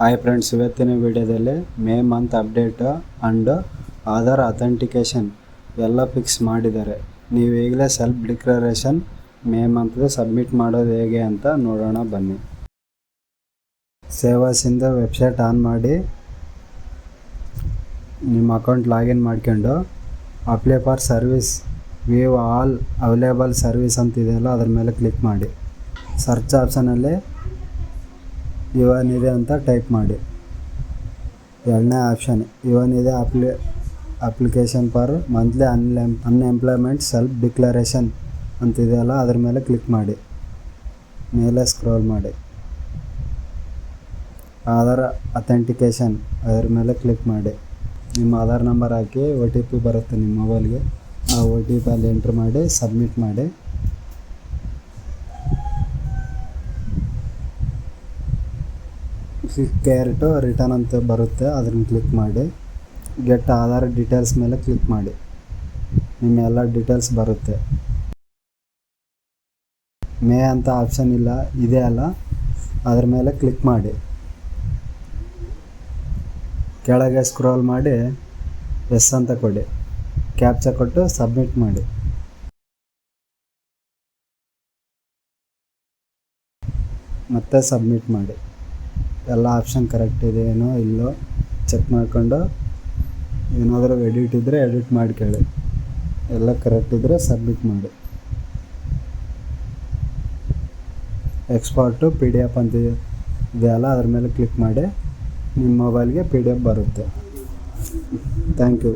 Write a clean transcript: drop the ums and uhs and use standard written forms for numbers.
Hi friends, ಇವತ್ತಿನ ವಿಡಿಯೋದಲ್ಲಿ May month update and Aadhaar authentication ಎಲ್ಲ ಫಿಕ್ಸ್ ಮಾಡಿದ್ದಾರೆ. ನೀವು ಈಗಲೇ ಸೆಲ್ಫ್ ಡಿಕ್ಲರೇಷನ್ ಮೇ ಮಂತ್ಗೆ ಸಬ್ಮಿಟ್ ಮಾಡೋದು ಹೇಗೆ ಅಂತ ನೋಡೋಣ ಬನ್ನಿ. ಸೇವಾಸಿಂದ ವೆಬ್ಸೈಟ್ ಆನ್ ಮಾಡಿ ನಿಮ್ಮ ಅಕೌಂಟ್ ಲಾಗಿನ್ ಮಾಡ್ಕೊಂಡು apply for service view all available service ಅಂತಿದೆಯಲ್ಲ ಅದ್ರ ಮೇಲೆ ಕ್ಲಿಕ್ ಮಾಡಿ. ಸರ್ಚ್ ಆಪ್ಷನಲ್ಲಿ ಇವನಿದೆ ಅಂತ ಟೈಪ್ ಮಾಡಿ. ಎರಡನೇ ಆಪ್ಷನ್ ಇವನಿದೆ application for monthly unemployment self declaration ಅಂತಿದೆಯಲ್ಲ ಅದ್ರ ಮೇಲೆ ಕ್ಲಿಕ್ ಮಾಡಿ. ಮೇಲೆ ಸ್ಕ್ರೋಲ್ ಮಾಡಿ ಆಧಾರ್ ಅಥೆಂಟಿಕೇಷನ್ ಅದ್ರ ಮೇಲೆ ಕ್ಲಿಕ್ ಮಾಡಿ. ನಿಮ್ಮ ಆಧಾರ್ ನಂಬರ್ ಹಾಕಿ OTP ಬರುತ್ತೆ ನಿಮ್ಮ ಮೊಬೈಲ್ಗೆ. ಆ OTP ಅಲ್ಲಿ ಎಂಟ್ರ್ ಮಾಡಿ ಸಬ್ಮಿಟ್ ಮಾಡಿ. ಕೇರ್ ಟು ರಿಟರ್ನ್ ಅಂತ ಬರುತ್ತೆ, ಅದನ್ನು ಕ್ಲಿಕ್ ಮಾಡಿ. ಗೆಟ್ ಆಧಾರ್ ಡೀಟೇಲ್ಸ್ ಮೇಲೆ ಕ್ಲಿಕ್ ಮಾಡಿ. ನಿಮ್ಮ ಎಲ್ಲ ಡೀಟೇಲ್ಸ್ ಬರುತ್ತೆ. ಮೇ ಅಂತ ಆಪ್ಷನ್ ಇಲ್ಲ ಇದೆ ಅಲ್ಲ, ಅದ್ರ ಮೇಲೆ ಕ್ಲಿಕ್ ಮಾಡಿ. ಕೆಳಗೆ ಸ್ಕ್ರೋಲ್ ಮಾಡಿ ಎಸ್ ಅಂತ ಕೊಡಿ. ಕ್ಯಾಪ್ಚಾ ಕೊಟ್ಟು ಸಬ್ಮಿಟ್ ಮಾಡಿ. ಮತ್ತೆ ಸಬ್ಮಿಟ್ ಮಾಡಿ. ಎಲ್ಲ ಆಪ್ಷನ್ ಕರೆಕ್ಟ್ ಇದೆಯೇನೋ ಇಲ್ಲೋ ಚೆಕ್ ಮಾಡಿಕೊಂಡು ಏನಾದರೂ ಎಡಿಟ್ ಇದ್ದರೆ ಎಡಿಟ್ ಮಾಡ್ಕೊಳ್ಳಿ. ಎಲ್ಲ ಕರೆಕ್ಟ್ ಇದ್ದರೆ ಸಬ್ಮಿಟ್ ಮಾಡಿ. ಎಕ್ಸ್ಪೋರ್ಟು PDF ಅಂತ ಇದೆಯಲ್ಲ ಅದ್ರ ಮೇಲೆ ಕ್ಲಿಕ್ ಮಾಡಿ. ನಿಮ್ಮ ಮೊಬೈಲ್ಗೆ PDF ಬರುತ್ತೆ. Thank you.